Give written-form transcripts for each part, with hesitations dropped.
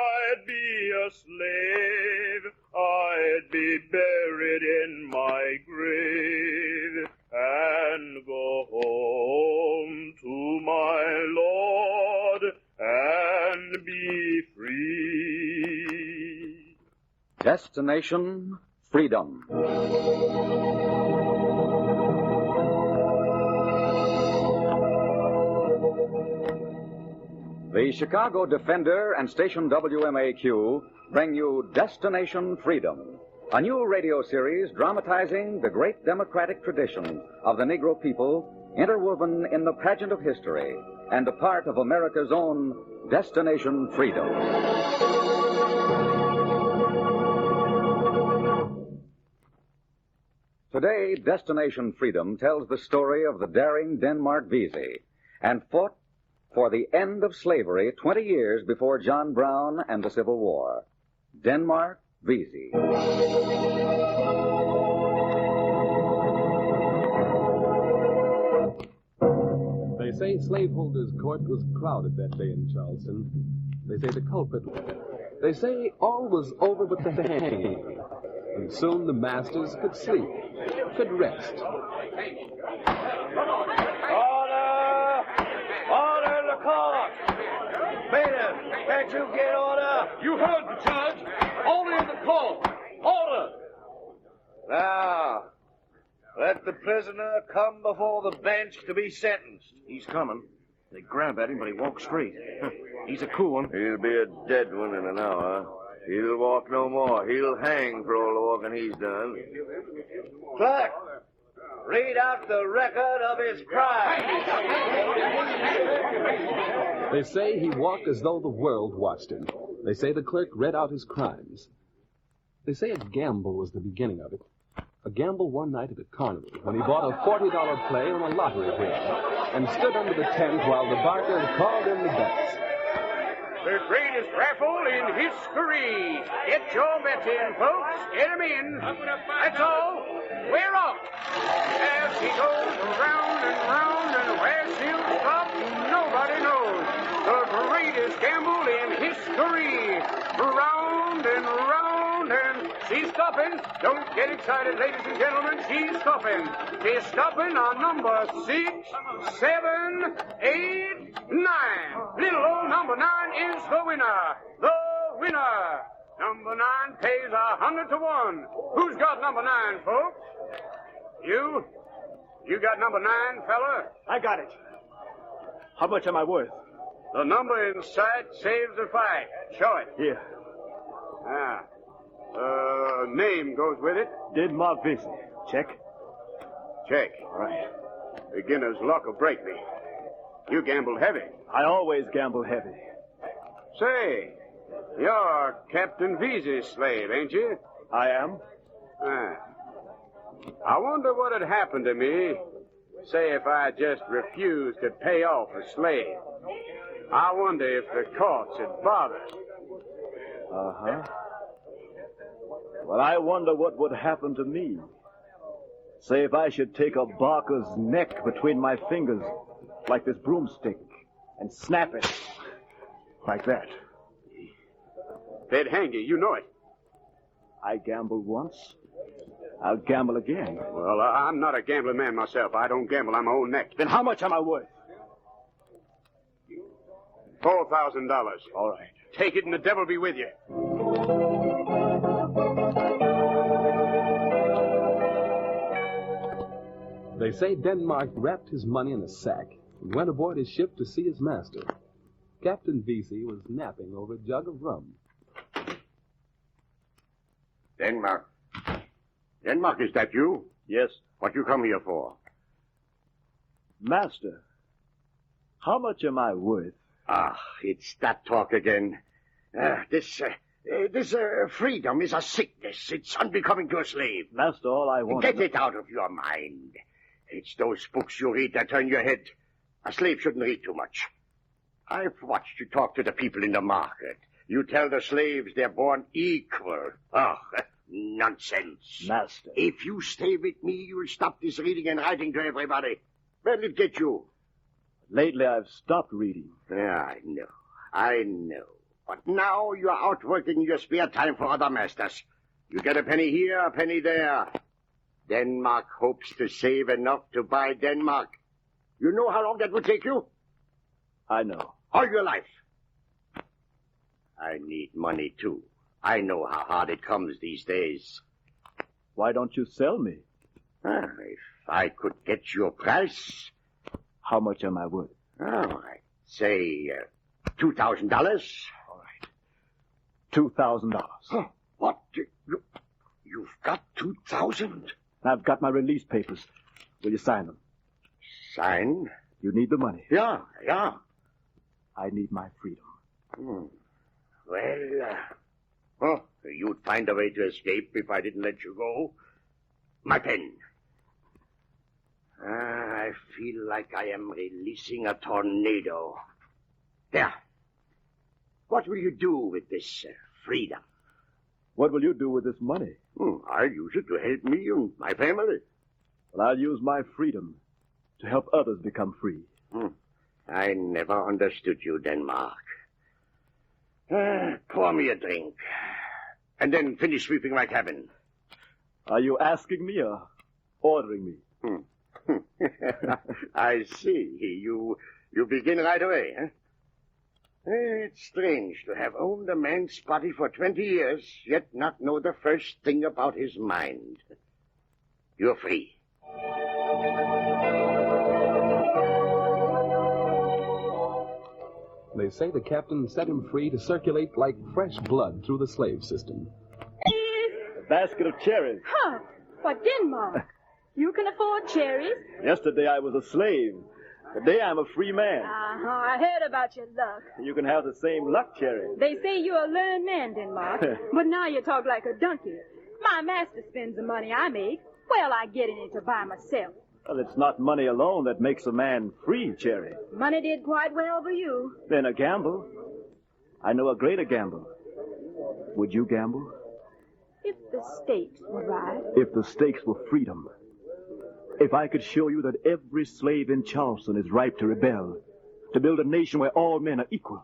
I'd be a slave. I'd be buried in my grave and go home to my Lord and be free. Destination Freedom. The Chicago Defender and station WMAQ bring you Destination Freedom, a new radio series dramatizing the great democratic tradition of the Negro people interwoven in the pageant of history and a part of America's own Destination Freedom. Today, Destination Freedom tells the story of the daring Denmark Vesey and fought for the end of slavery 20 years before John Brown and the Civil War. Denmark Vesey. They say slaveholders' court was crowded that day in Charleston. They say the culprit... They say all was over but the hanging. And soon the masters could sleep, could rest. Order in the court! Bailiff, can't you get order? You heard the judge. Order in the court. Order. Now, let the prisoner come before the bench to be sentenced. He's coming. They grab at him, but he walks straight. He's a cool one. He'll be a dead one in an hour. He'll walk no more. He'll hang for all the walking he's done. Clerk, read out the record of his crime. They say he walked as though the world watched him. They say the clerk read out his crimes. They say a gamble was the beginning of it. A gamble one night at a carnival when he bought a $40 play on a lottery wheel and stood under the tent while the barker called in the bets. The greatest raffle in history. Get your bets in, folks. Get 'em in. That's all. We're off. As he goes round and round, and where she'll stop, nobody knows. The greatest gamble in history. Round and round, and she's stopping. Don't get excited, ladies and gentlemen. She's stopping. She's stopping on number 6, 7, 8, 9. Little old number 9 is the winner. The winner. Number 9 pays 100 to 1. Who's got number 9, folks? You? You got number 9, fella? I got it. How much am I worth? The number in sight saves the fight. Show it. Here. Name goes with it. Denmark Vesey. Check. Check. Right. Beginner's luck will break me. You gambled heavy. I always gamble heavy. Say, you're Captain Vesey's slave, ain't you? I am? I wonder what'd happen to me, say if I just refused to pay off a slave. I wonder if the courts had bothered. Uh-huh. Well, I wonder what would happen to me. Say if I should take a barker's neck between my fingers, like this broomstick, and snap it. Like that. They'd hang you, you know it. I gambled once. I'll gamble again. Well, I'm not a gambling man myself. I don't gamble on my own neck. Then how much am I worth? $4,000. All right. Take it and the devil be with you. They say Denmark wrapped his money in a sack and went aboard his ship to see his master. Captain Vesey was napping over a jug of rum. Denmark. Denmark, is that you? Yes. What you come here for? Master, how much am I worth? Ah, it's that talk again. This freedom is a sickness. It's unbecoming to a slave. Master, all I want... Get it out of your mind. It's those books you read that turn your head. A slave shouldn't read too much. I've watched you talk to the people in the market. You tell the slaves they're born equal. Oh, nonsense. Master. If you stay with me, you'll stop this reading and writing to everybody. Where'll it get you? Lately, I've stopped reading. Yeah, I know. But now you're out working your spare time for other masters. You get a penny here, a penny there. Denmark hopes to save enough to buy Denmark. You know how long that would take you? I know. All your life. I need money, too. I know how hard it comes these days. Why don't you sell me? If I could get your price... How much am I worth? Oh, I'd say $2,000. All right. $2,000. Huh, what? You've got 2,000? I've got my release papers. Will you sign them? Sign? You need the money. Yeah. I need my freedom. Well, you'd find a way to escape if I didn't let you go. My pen. I feel like I am releasing a tornado. There. What will you do with this freedom? What will you do with this money? I'll use it to help me and my family. Well, I'll use my freedom to help others become free. I never understood you, Denmark. Pour me a drink. And then finish sweeping my cabin. Are you asking me or ordering me? I see. You begin right away, huh? It's strange to have owned a man's body for 20 years, yet not know the first thing about his mind. You're free. They say the captain set him free to circulate like fresh blood through the slave system. A basket of cherries. Huh. What, Denmark? You can afford cherries? Yesterday I was a slave. Today I'm a free man. I heard about your luck. You can have the same luck, Cherry. They say you're a learned man, Denmark. But now you talk like a donkey. My master spends the money I make. Well, I get in it to buy myself. Well, it's not money alone that makes a man free, Cherry. Money did quite well for you. Then a gamble. I know a greater gamble. Would you gamble? If the stakes were right. If the stakes were freedom. If I could show you that every slave in Charleston is ripe to rebel, to build a nation where all men are equal,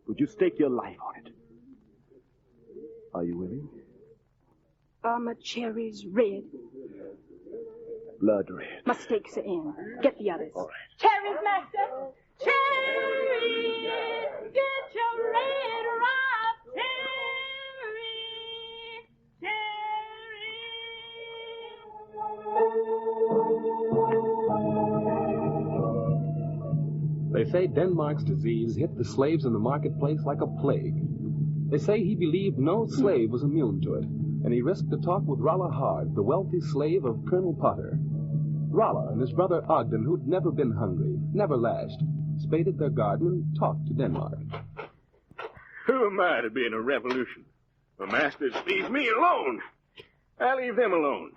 would you stake your life on it? Are you willing? Are my cherries red? Blood red. My stakes are in. Get the others. All right. Cherries, master! Cherries! Get your red ripe cherries! They say Denmark's disease hit the slaves in the marketplace like a plague. They say he believed no slave was immune to it, and he risked a talk with Rolla Hard, the wealthy slave of Colonel Potter. Rolla and his brother Ogden, who'd never been hungry, never lashed, spaded their garden and talked to Denmark. Who am I to be in a revolution? The masters leave me alone. I leave them alone.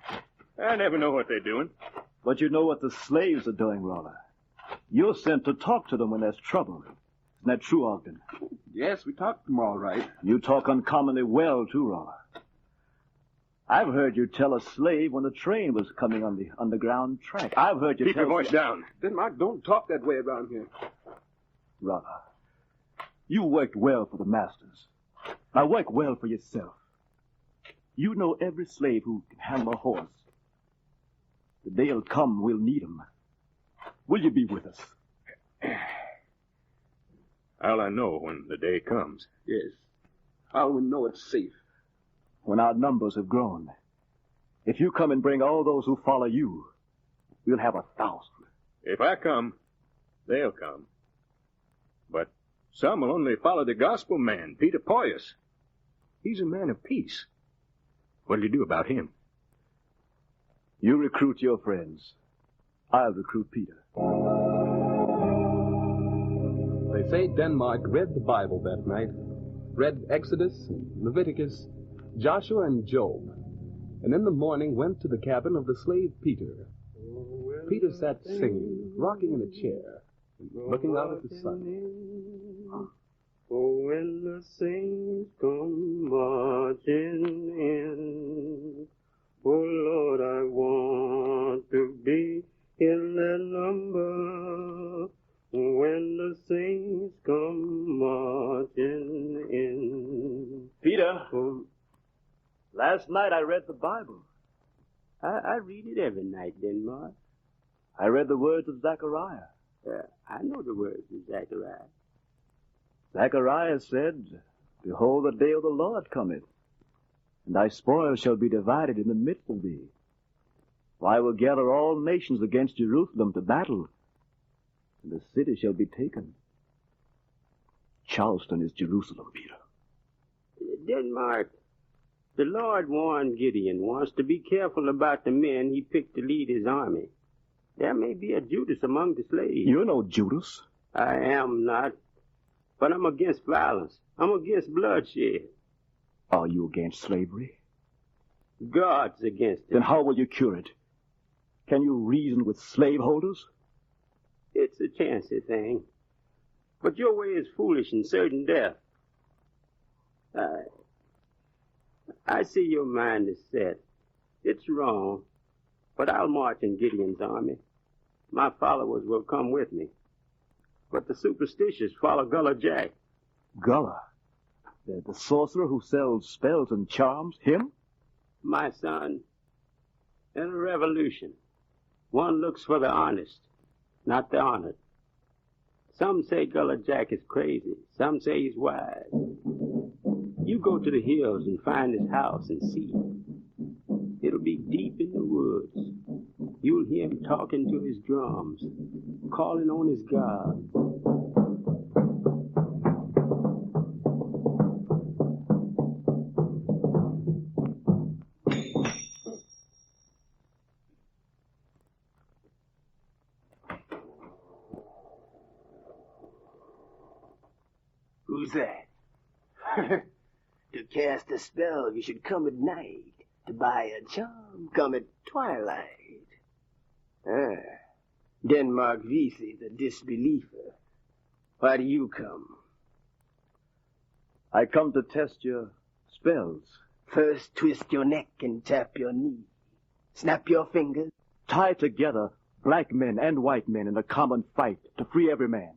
I never know what they're doing. But you know what the slaves are doing, Rolla. You're sent to talk to them when there's trouble. Isn't that true, Ogden? Yes, we talked to them all right. You talk uncommonly well, too, Rolla. I've heard you tell a slave when the train was coming on the underground track. I've heard you Keep tell... your voice down. Denmark, don't talk that way around here. Rolla, you worked well for the masters. Now work well for yourself. You know every slave who can handle a horse. The day'll come, we'll need 'em. Will you be with us? How'll I know when the day comes? Yes. How will we know it's safe? When our numbers have grown. If you come and bring all those who follow you, we'll have 1,000. If I come, they'll come. But some will only follow the gospel man, Peter Poyas. He's a man of peace. What'll you do about him? You recruit your friends. I'll recruit Peter. They say Denmark read the Bible that night. Read Exodus, Leviticus, Joshua, and Job. And in the morning went to the cabin of the slave Peter. Peter sat singing, rocking in a chair, and looking out at the sun. Oh, when the saints come marching in, oh, Lord, I want to be in that number. When the saints come marching Gullah. Last night I read the Bible. I read it every night, Denmark. I read the words of Zechariah. I know the words of Zechariah. Zechariah said, Behold, the day of the Lord cometh, and thy spoil shall be divided in the midst of thee. For I will gather all nations against Jerusalem to battle, and the city shall be taken. Charleston is Jerusalem, Peter. Denmark, the Lord warned Gideon once to be careful about the men he picked to lead his army. There may be a Judas among the slaves. You're no Judas. I am not. But I'm against violence. I'm against bloodshed. Are you against slavery? God's against it. Then how will you cure it? Can you reason with slaveholders? It's a chancy thing. But your way is foolish and certain death. I see your mind is set. It's wrong, but I'll march in Gideon's army. My followers will come with me. But the superstitious follow Gullah Jack. Gullah? The sorcerer who sells spells and charms? Him? My son, in a revolution, one looks for the honest, not the honored. Some say Gullah Jack is crazy. Some say he's wise. You go to the hills and find his house and see. It'll be deep in the woods. You'll hear him talking to his drums, calling on his gods. Who's that? To cast a spell, you should come at night. To buy a charm, come at twilight. Denmark Vesey, the disbeliever. Why do you come? I come to test your spells. First twist your neck and tap your knee. Snap your fingers. Tie together black men and white men in a common fight to free every man.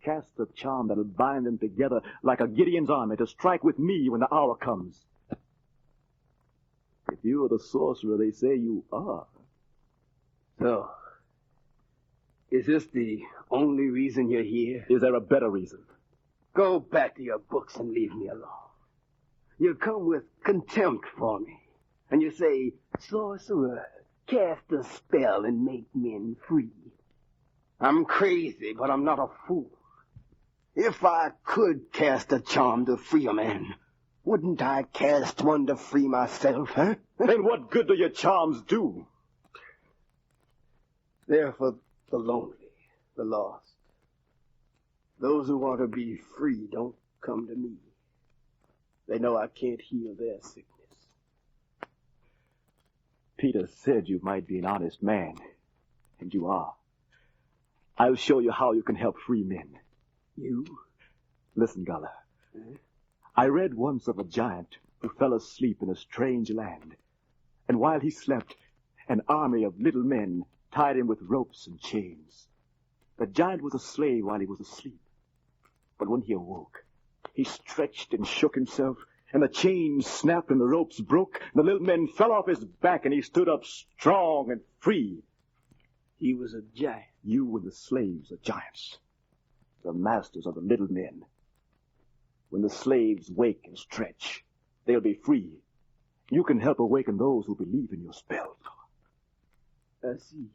Cast a charm that'll bind them together like a Gideon's army to strike with me when the hour comes. If you are the sorcerer they say you are. So, is this the only reason you're here? Is there a better reason? Go back to your books and leave me alone. You come with contempt for me, and you say, Sorcerer, cast a spell and make men free. I'm crazy, but I'm not a fool. If I could cast a charm to free a man, wouldn't I cast one to free myself, huh? Then what good do your charms do? They're for the lonely, the lost. Those who want to be free don't come to me. They know I can't heal their sickness. Peter said you might be an honest man, and you are. I'll show you how you can help free men. You? Listen, Gullah. I read once of a giant who fell asleep in a strange land, and while he slept, an army of little men tied him with ropes and chains. The giant was a slave while he was asleep, but when he awoke, he stretched and shook himself, and the chains snapped and the ropes broke, and the little men fell off his back, and he stood up strong and free. He was a giant. You and the slaves are giants. The masters are the little men. When the slaves wake and stretch, they'll be free. You can help awaken those who believe in your spells. I see.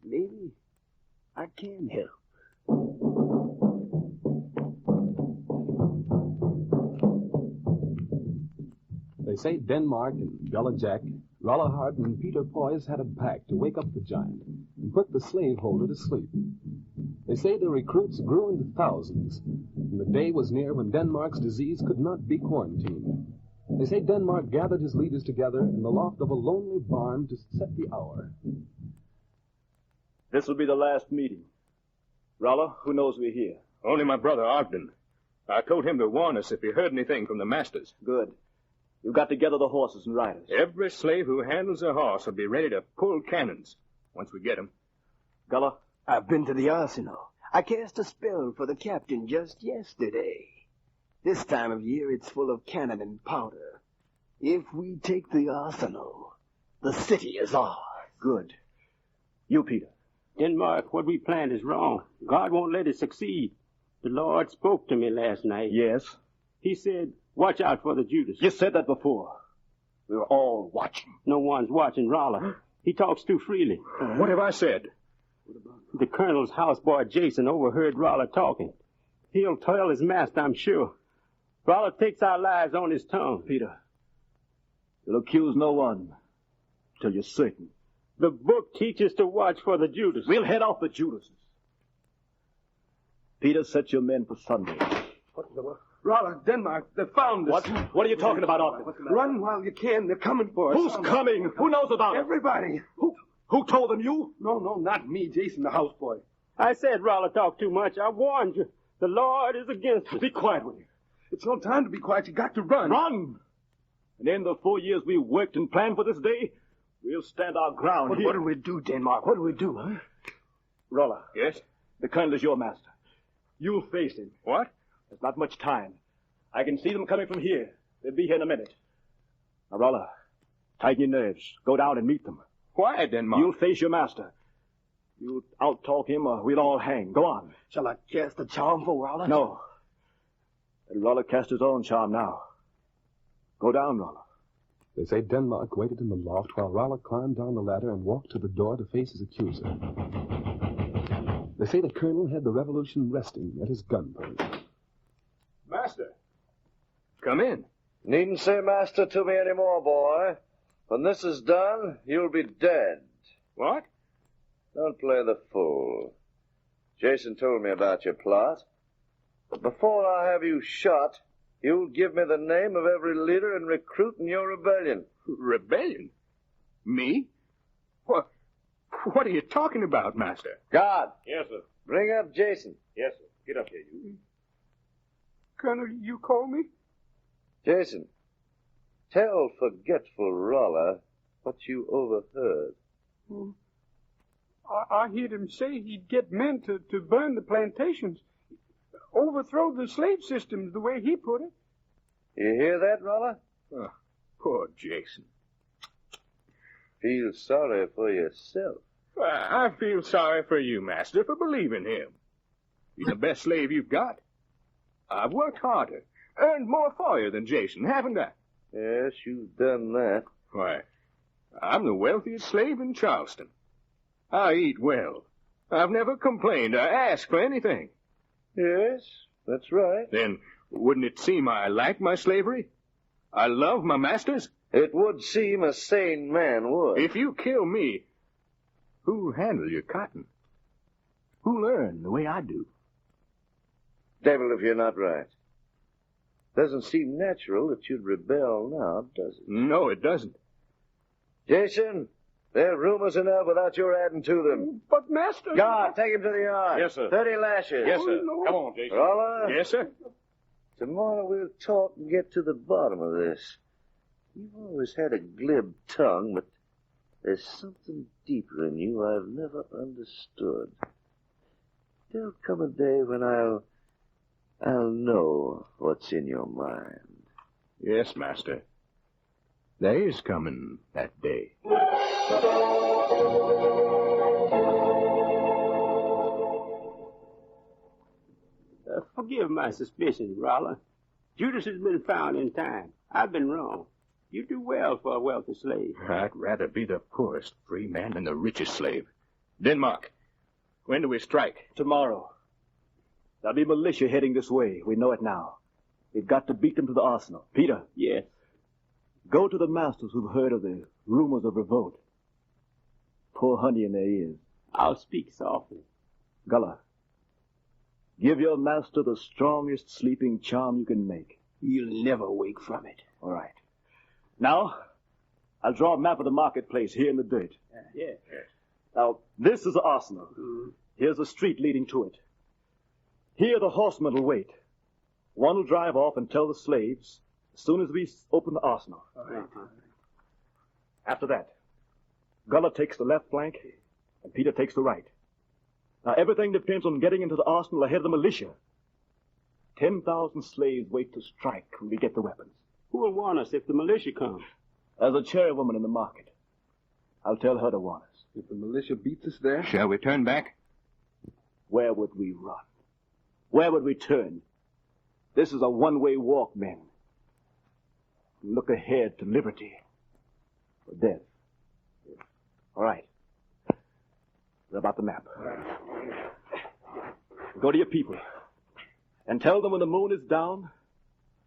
Maybe I can help. They say Denmark and Gullah Jack, Rollahart and Peter Poise had a pact to wake up the giant and put the slaveholder to sleep. They say the recruits grew into thousands, and the day was near when Denmark's disease could not be quarantined. They say Denmark gathered his leaders together in the loft of a lonely barn to set the hour. This will be the last meeting. Rolla, who knows we're here? Only my brother, Ogden. I told him to warn us if he heard anything from the masters. Good. You've got to gather the horses and riders. Every slave who handles a horse will be ready to pull cannons once we get him. Gullah? I've been to the arsenal. I cast a spell for the captain just yesterday. This time of year, it's full of cannon and powder. If we take the arsenal, the city is ours. Good. You, Peter. Denmark, what we planned is wrong. God won't let it succeed. The Lord spoke to me last night. Yes? He said, watch out for the Judas. You said that before. We were all watching. No one's watching Rolla. He talks too freely. What have I said? The colonel's houseboy, Jason, overheard Rolla talking. He'll tell his master, I'm sure. Rolla takes our lives on his tongue. Peter, you'll accuse no one till you're certain. The book teaches to watch for the Judas. We'll head off the Judases. Peter, set your men for Sunday. Rolla, Denmark, they found us. What are you talking about, Arthur? Run while you can. They're coming for us. Who's coming? Who knows about it? Everybody. Who told them? You? No, not me. Jason, the houseboy. I said Rolla talked too much. I warned you. The Lord is against us. Be quiet with you. It's no time to be quiet. You got to run. Run! And in the 4 years we worked and planned for this day, we'll stand our ground here. What do we do, Denmark? What do we do, huh? Rolla. Yes? The colonel is your master. You'll face him. What? There's not much time. I can see them coming from here. They'll be here in a minute. Now, Rolla, tighten your nerves. Go down and meet them. Why, Denmark? You'll face your master. You'll out-talk him or we'll all hang. Go on. Shall I cast a charm for Rolla? No. Let Rolla cast his own charm now. Go down, Rolla. They say Denmark waited in the loft while Rolla climbed down the ladder and walked to the door to face his accuser. They say the colonel had the revolution resting at his gun post. Master, come in. Needn't say master to me anymore, boy. When this is done, you'll be dead. What? Don't play the fool. Jason told me about your plot. But before I have you shot, you'll give me the name of every leader and recruit in your rebellion. Rebellion? Me? What are you talking about, Master? God. Yes, sir. Bring up Jason. Yes, sir. Get up here, you. Colonel, you call me? Jason, tell forgetful Rolla what you overheard. I heard him say he'd get men to burn the plantations, overthrow the slave systems, the way he put it. You hear that, Rolla? Oh, poor Jason. Feel sorry for yourself. I feel sorry for you, Master, for believing him. He's the best slave you've got. I've worked harder, earned more for you than Jason, haven't I? Yes, you've done that. Why, I'm the wealthiest slave in Charleston. I eat well. I've never complained or asked for anything. Yes, that's right. Then wouldn't it seem I like my slavery? I love my masters? It would seem a sane man would. If you kill me, who'll handle your cotton? Who'll earn the way I do? Devil if you're not right. Doesn't seem natural that you'd rebel now, does it? No, it doesn't. Jason, there are rumors enough without your adding to them. But, Master... God, take him to the yard. Yes, sir. 30 lashes. Yes, sir. no. Come on, Jason. Rolla, Yes, sir? tomorrow we'll talk and get to the bottom of this. You've always had a glib tongue, but there's something deeper in you I've never understood. There'll come a day when I'll know what's in your mind. Yes, Master. There is coming that day. Forgive my suspicions, Rolla. Judas has been found in time. I've been wrong. You do well for a wealthy slave. I'd rather be the poorest free man than the richest slave. Denmark, when do we strike? Tomorrow. There'll be militia heading this way. We know it now. We've got to beat them to the arsenal. Peter. Yes. Go to the masters who've heard of the rumors of revolt. Pour honey in their ears. I'll speak softly. Gullah, give your master the strongest sleeping charm you can make. You'll never wake from it. All right. Now, I'll draw a map of the marketplace here in the dirt. Yes. Now, this is the arsenal. Here's a street leading to it. Here the horsemen will wait. One will drive off and tell the slaves as soon as we open the arsenal. After that, Gullah takes the left flank and Peter takes the right. Now, everything depends on getting into the arsenal ahead of the militia. 10,000 slaves wait to strike when we get the weapons. Who will warn us if the militia comes? There's a cherry woman in the market. I'll tell her to warn us. If the militia beats us there? Shall we turn back? Where would we run? Where would we turn? This is a one-way walk, men. Look ahead to liberty or death. All right. What about the map? Go to your people and tell them when the moon is down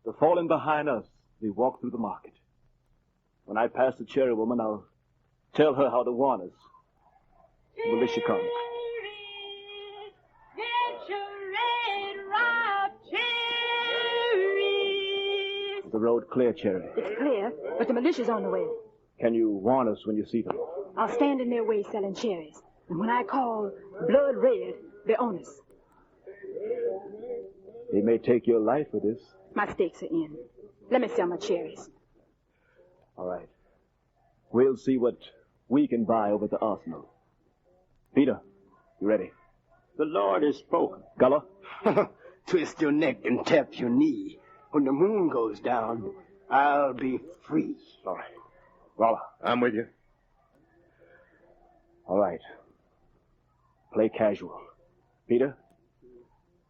to fall in behind us. We walk through the market. When I pass the cherry woman, I'll tell her how to warn us. The militia comes. Is the road clear, Cherry? It's clear, but the militia's on the way. Can you warn us when you see them? I'll stand in their way selling cherries. And when I call blood red, they're on us. They may take your life for this. My stakes are in. Let me sell my cherries. All right. We'll see what we can buy over at the arsenal. Peter, you ready? The Lord has spoken. Gullah? Twist your neck and tap your knee. When the moon goes down, I'll be free. All right. Rolla. I'm with you. All right. Play casual. Peter,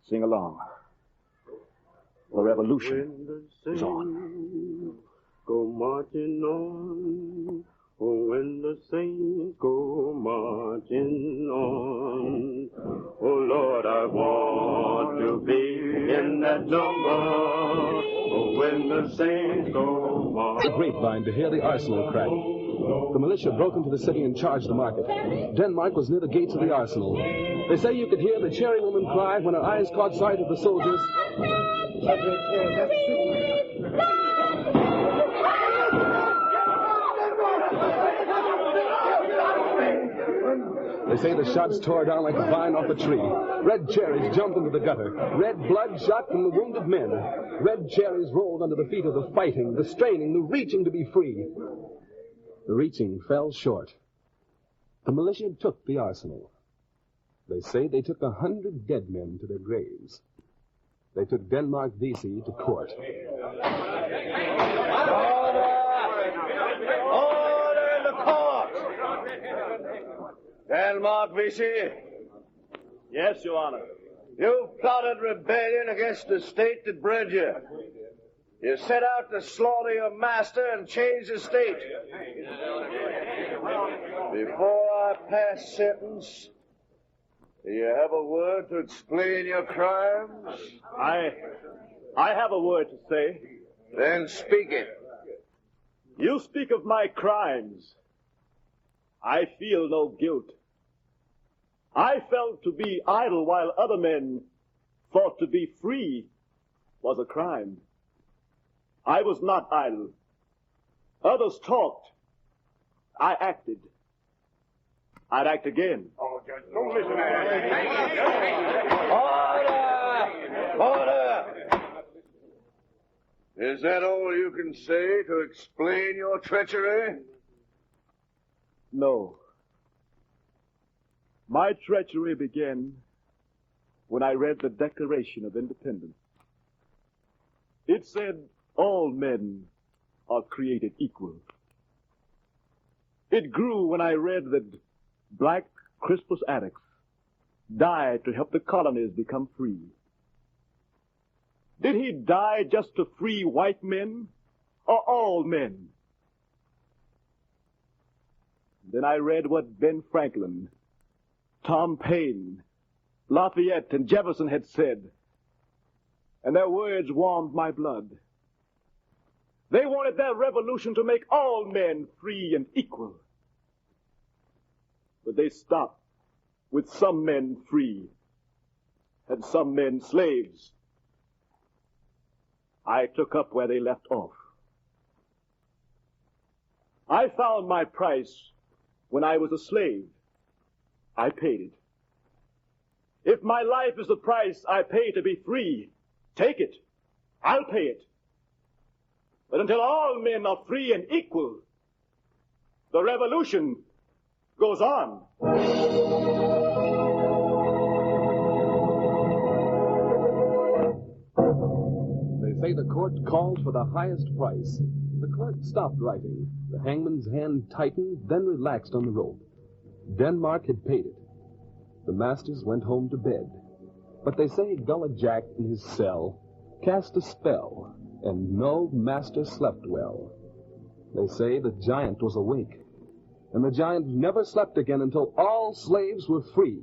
sing along. The revolution is on. Go marching on. Oh, when the saints go marching on. Oh, Lord, I want to be in that number. Oh, when the saints go marching. The grapevine to hear the arsenal crack. The militia broke into the city and charged the market. Denmark was near the gates of the arsenal. They say you could hear the cherry woman cry when her eyes caught sight of the soldiers. They say the shots tore down like a vine off a tree. Red cherries jumped into the gutter. Red blood shot from the wounded men. Red cherries rolled under the feet of the fighting, the straining, the reaching to be free. The reaching fell short. The militia took the arsenal. They say they took 100 dead men to their graves. They took Denmark Vesey to court. Order in the court! Denmark Vesey. Yes, Your Honor. You plotted rebellion against the state that bred you. You set out to slaughter your master and change the state. Before I pass sentence, do you have a word to explain your crimes? I have a word to say. Then speak it. You speak of my crimes. I feel no guilt. I felt to be idle while other men thought to be free was a crime. I was not idle. Others talked. I acted. I'd act again. Oh, Judge, don't listen to Order! Order! Is that all you can say to explain your treachery? No. My treachery began when I read the Declaration of Independence. It said all men are created equal. It grew when I read that Black Crispus Attucks died to help the colonies become free. Did he die just to free white men or all men? Then I read what Ben Franklin, Tom Paine, Lafayette, and Jefferson had said, and their words warmed my blood. They wanted their revolution to make all men free and equal. But they stopped with some men free and some men slaves. I took up where they left off. I found my price when I was a slave. I paid it. If my life is the price I pay to be free, take it. I'll pay it. But until all men are free and equal, the revolution goes on. say the court called for the highest price. The clerk stopped writing. The hangman's hand tightened, then relaxed on the rope. Denmark had paid it. The masters went home to bed. But they say Gullah Jack in his cell cast a spell, and no master slept well. They say the giant was awake, and the giant never slept again until all slaves were free.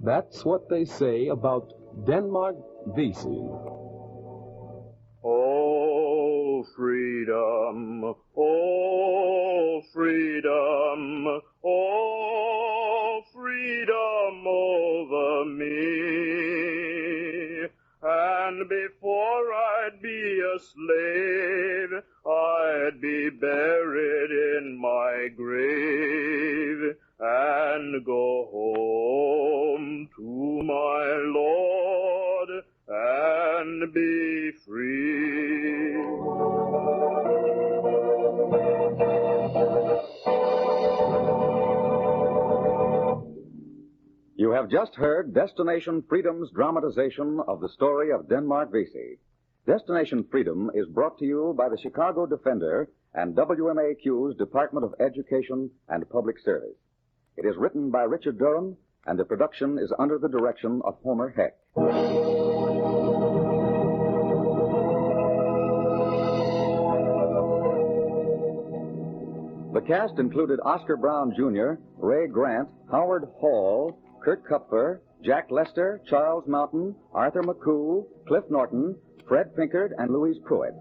That's what they say about Denmark Vesey. Oh, freedom, oh, freedom, oh, freedom over me. And before I'd be a slave, I'd be buried in my grave and go home to my Lord and be free. You have just heard Destination Freedom's dramatization of the story of Denmark Vesey. Destination Freedom is brought to you by the Chicago Defender and WMAQ's Department of Education and Public Service. It is written by Richard Durham, and the production is under the direction of Homer Heck. The cast included Oscar Brown Jr., Ray Grant, Howard Hall, Kurt Kupfer, Jack Lester, Charles Mountain, Arthur McCool, Cliff Norton, Fred Pinkard, and Louise Pruitt.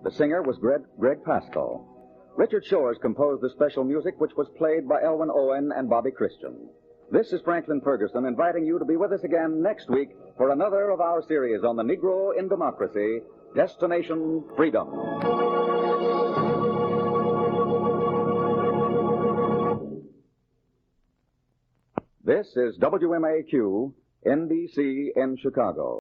The singer was Greg Pascoe. Richard Shores composed the special music, which was played by Elwin Owen and Bobby Christian. This is Franklin Ferguson inviting you to be with us again next week for another of our series on the Negro in Democracy, Destination Freedom. This is WMAQ, NBC in Chicago.